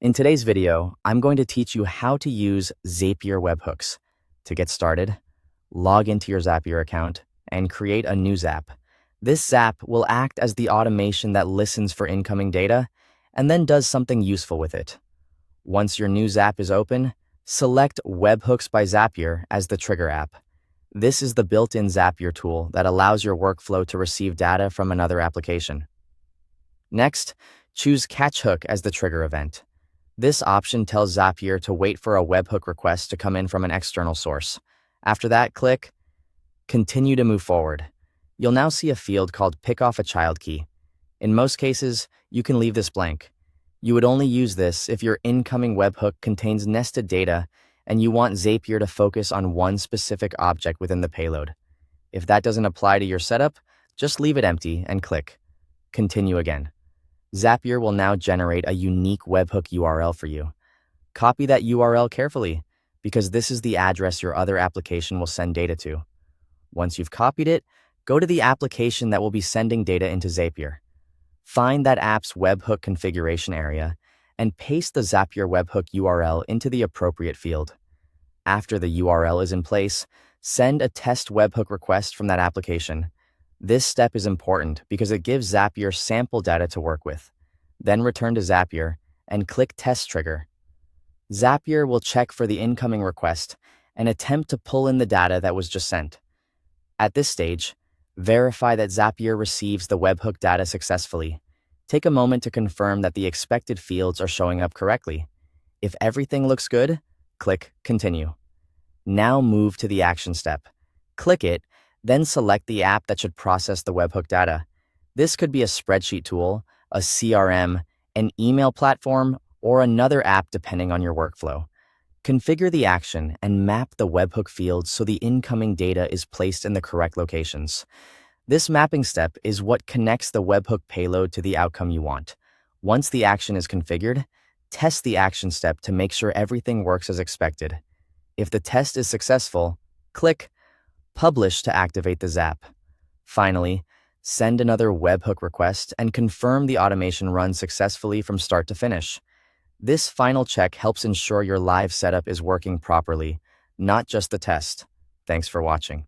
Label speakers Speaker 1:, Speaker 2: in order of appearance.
Speaker 1: In today's video, I'm going to teach you how to use Zapier Webhooks. To get started, log into your Zapier account and create a new Zap. This Zap will act as the automation that listens for incoming data and then does something useful with it. Once your new Zap is open, select Webhooks by Zapier as the trigger app. This is the built-in Zapier tool that allows your workflow to receive data from another application. Next, choose Catch Hook as the trigger event. This option tells Zapier to wait for a webhook request to come in from an external source. After that, click Continue to move forward. You'll now see a field called Pick Off a Child Key. In most cases, you can leave this blank. You would only use this if your incoming webhook contains nested data and you want Zapier to focus on one specific object within the payload. If that doesn't apply to your setup, just leave it empty and click Continue again. Zapier will now generate a unique webhook URL for you. Copy that URL carefully, because this is the address your other application will send data to. Once you've copied it, go to the application that will be sending data into Zapier. Find that app's webhook configuration area and paste the Zapier webhook URL into the appropriate field. After the URL is in place, send a test webhook request from that application. This step is important because it gives Zapier sample data to work with. Then return to Zapier and click Test Trigger. Zapier will check for the incoming request and attempt to pull in the data that was just sent. At this stage, verify that Zapier receives the webhook data successfully. Take a moment to confirm that the expected fields are showing up correctly. If everything looks good, click Continue. Now move to the action step. Click it, then select the app that should process the webhook data. This could be a spreadsheet tool, a CRM, an email platform, or another app depending on your workflow. Configure the action and map the webhook fields so the incoming data is placed in the correct locations. This mapping step is what connects the webhook payload to the outcome you want. Once the action is configured, test the action step to make sure everything works as expected. If the test is successful, click Publish to activate the Zap. Finally, send another webhook request and confirm the automation runs successfully from start to finish. This final check helps ensure your live setup is working properly, not just the test. Thanks for watching.